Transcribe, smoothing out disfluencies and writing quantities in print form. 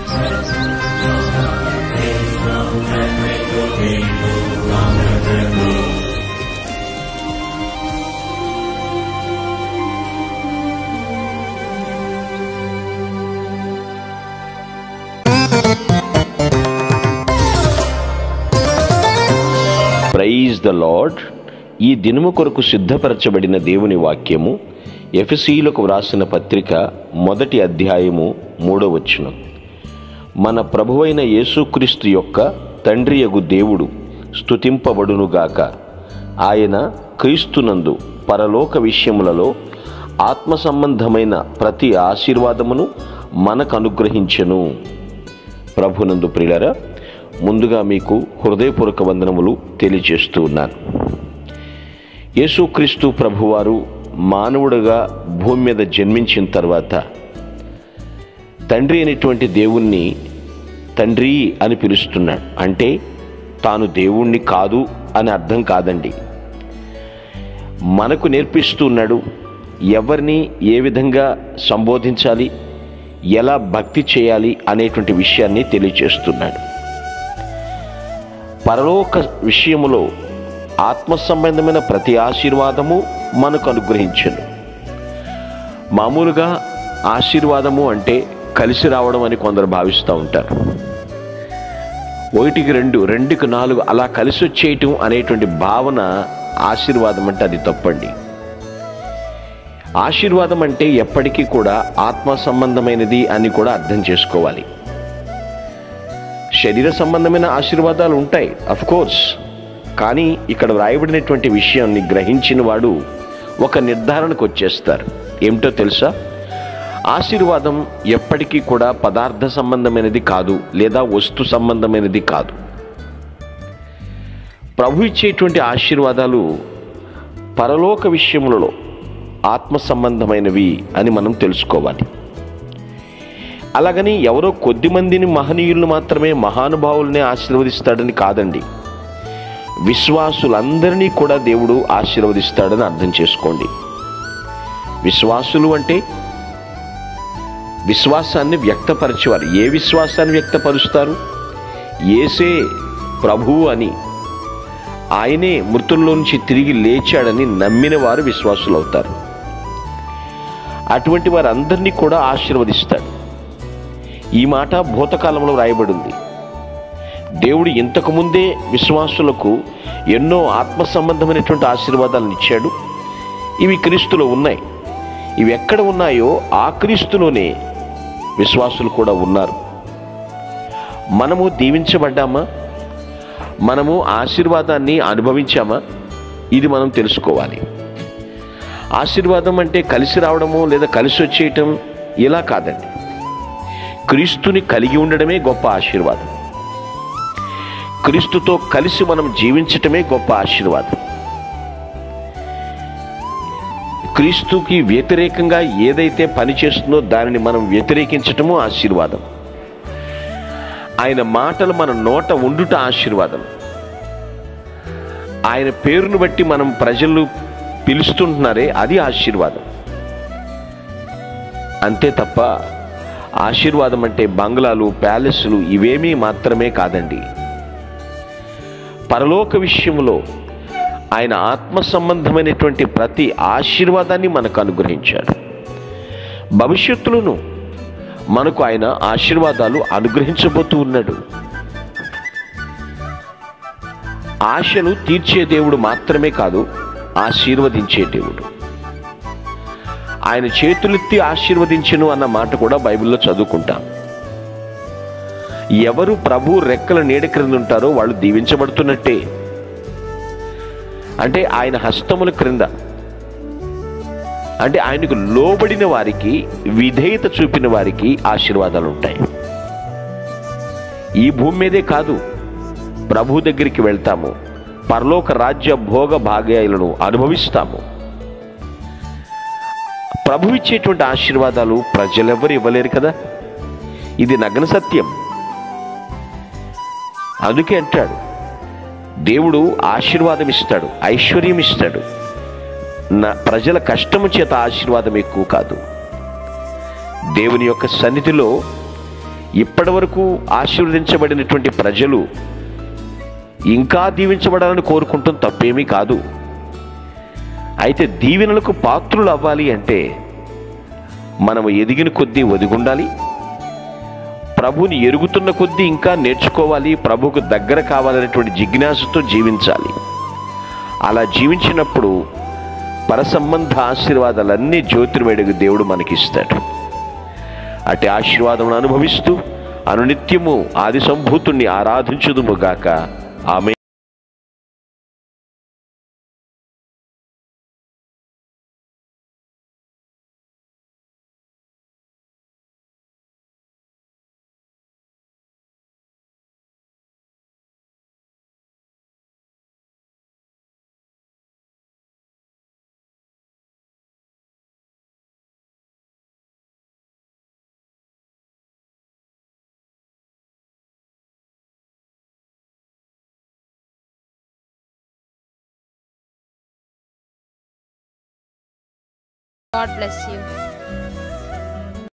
Praise the lord. ఈ దినము కొరకు సిద్ధపరచబడిన దేవుని వాక్యము ఎఫెసీయులకు వ్రాసిన పత్రిక 1వ అధ్యాయము 3వ వచనం. మన ప్రభువైన యేసుక్రీస్తు యొక్క తండ్రియగు దేవుడు స్తుతింపబడునుగాక. ఆయన క్రీస్తునందు పరలోక విషయములలో ఆత్మ సంబంధమైన ప్రతి ఆశీర్వాదమును మనకు అనుగ్రహించెను. ప్రభునందు ప్రియులారా, ముందుగా మీకు హృదయపూర్వక వందనములు తెలియజేస్తూ ఉన్నాను. యేసుక్రీస్తు ప్రభువారు మానవుడుగా భూమి మీద జన్మించిన తర్వాత తండ్రి అయినటువంటి దేవుణ్ణి తండ్రి అని పిలుస్తున్నాడు. అంటే తాను దేవుణ్ణి కాదు అని అర్థం కాదండి. మనకు నేర్పిస్తున్నాడు ఎవరిని ఏ విధంగా సంబోధించాలి, ఎలా భక్తి చేయాలి అనేటువంటి విషయాన్ని తెలియజేస్తున్నాడు. పరలోక విషయములో ఆత్మ సంబంధమైన ప్రతి ఆశీర్వాదము మనకు అనుగ్రహించను. మామూలుగా ఆశీర్వాదము అంటే కలిసి రావడం అని కొందరు భావిస్తూ ఉంటారు. 1కి 2, 2కి 4 అలా కలిసి వచ్చేయటం అనేటువంటి భావన ఆశీర్వాదం అంటే అది తప్పండి. ఆశీర్వాదం అంటే ఎప్పటికీ కూడా ఆత్మ సంబంధమైనది అని కూడా అర్థం చేసుకోవాలి. శరీర సంబంధమైన ఆశీర్వాదాలు ఉంటాయి, అఫ్కోర్స్. కానీ ఇక్కడ వ్రాయబడినటువంటి విషయాన్ని గ్రహించిన వాడు ఒక నిర్ధారణకు వచ్చేస్తారు. ఏమిటో తెలుసా? ఆశీర్వాదం ఎప్పటికీ కూడా పదార్థ సంబంధమైనది కాదు, లేదా వస్తు సంబంధమైనది కాదు. ప్రభు ఇచ్చేటువంటి ఆశీర్వాదాలు పరలోక విషయములలో ఆత్మ సంబంధమైనవి అని మనం తెలుసుకోవాలి. అలాగని ఎవరో కొద్ది మందిని మహనీయులను మాత్రమే, మహానుభావులనే ఆశీర్వదిస్తాడని కాదండి. విశ్వాసులందరినీ కూడా దేవుడు ఆశీర్వదిస్తాడని అర్థం చేసుకోండి. విశ్వాసులు అంటే విశ్వాసాన్ని వ్యక్తపరిచేవారు. ఏ విశ్వాసాన్ని వ్యక్తపరుస్తారు? యేసే ప్రభువు అని, ఆయనే మృతుల్లో నుంచి తిరిగి లేచాడని నమ్మిన వారు విశ్వాసులు అవుతారు. అటువంటి వారందరినీ కూడా ఆశీర్వదిస్తాడు. ఈ మాట భూతకాలంలో రాయబడింది. దేవుడు ఇంతకుముందే విశ్వాసులకు ఎన్నో ఆత్మ సంబంధమైనటువంటి ఆశీర్వాదాలను ఇచ్చాడు. ఇవి క్రీస్తులో ఉన్నాయి. ఇవి ఎక్కడ ఉన్నాయో ఆ క్రీస్తులోనే విశ్వాసులు కూడా ఉన్నారు. మనము దీవించబడ్డామా? మనము ఆశీర్వాదాన్ని అనుభవించామా? ఇది మనం తెలుసుకోవాలి. ఆశీర్వాదం అంటే కలిసి రావడము లేదా కలిసి వచ్చేయటం ఇలా కాదండి. క్రీస్తుని కలిగి ఉండడమే గొప్ప ఆశీర్వాదం. క్రీస్తుతో కలిసి మనం జీవించటమే గొప్ప ఆశీర్వాదం. క్రీస్తుకి వ్యతిరేకంగా ఏదైతే పని చేస్తుందో దానిని మనం వ్యతిరేకించటము ఆశీర్వాదం. ఆయన మాటలు మన నోట ఉండుట ఆశీర్వాదం. ఆయన పేరును బట్టి మనం ప్రజలు పిలుస్తుంటున్నారే, అది ఆశీర్వాదం. అంతే తప్ప ఆశీర్వాదం అంటే బంగ్లాలు, ప్యాలెస్లు ఇవేమీ మాత్రమే కాదండి. పరలోక విషయంలో ఆయన ఆత్మ సంబంధమైనటువంటి ప్రతి ఆశీర్వాదాన్ని మనకు అనుగ్రహించాడు. భవిష్యత్తులోనూ మనకు ఆయన ఆశీర్వాదాలు అనుగ్రహించబోతూ ఉన్నాడు. ఆశలు తీర్చే దేవుడు మాత్రమే కాదు, ఆశీర్వదించే దేవుడు. ఆయన చేతులెత్తి ఆశీర్వదించెను అన్న మాట కూడా బైబిల్లో చదువుకుంటాం. ఎవరు ప్రభు రెక్కల నీడ క్రింద ఉంటారో వాళ్ళు దీవించబడుతున్నట్టే. అంటే ఆయన హస్తముల క్రింద, అంటే ఆయనకు లోబడిన వారికి, విధేయత చూపిన వారికి ఆశీర్వాదాలు ఉంటాయి. ఈ భూమి మీదే కాదు, ప్రభు దగ్గరికి వెళ్తాము, పరలోక రాజ్య భోగ భాగ్యాలను అనుభవిస్తాము. ప్రభు ఇచ్చేటువంటి ఆశీర్వాదాలు ప్రజలెవ్వరు ఇవ్వలేరు కదా. ఇది నగ్న సత్యం. అందుకే అంటాడు, దేవుడు ఆశీర్వాదం ఇస్తాడు, ఐశ్వర్యం ఇస్తాడు. నా ప్రజల కష్టము చేత ఆశీర్వాదం ఎక్కువ కాదు. దేవుని యొక్క సన్నిధిలో ఇప్పటి వరకు ఆశీర్వదించబడినటువంటి ప్రజలు ఇంకా దీవించబడాలని కోరుకుంటాం, తప్పేమీ కాదు. అయితే దీవెనలకు పాత్రులు అవ్వాలి అంటే మనము ఎదిగిన కొద్దీ ఒదిగుండాలి, ప్రభుని ఎరుగుతున్న కొద్దీ ఇంకా నేర్చుకోవాలి, ప్రభుకు దగ్గర కావాలనేటువంటి జిజ్ఞాసతో జీవించాలి. అలా జీవించినప్పుడు పరసంబంధ ఆశీర్వాదాలన్నీ జ్యోతిర్మయుడు దేవుడు మనకిస్తాడు. అటు ఆశీర్వాదమును అనుభవిస్తూ అనునిత్యము ఆది సంభూతుణ్ణి ఆరాధించుదుముగాక. ఆమె God bless you.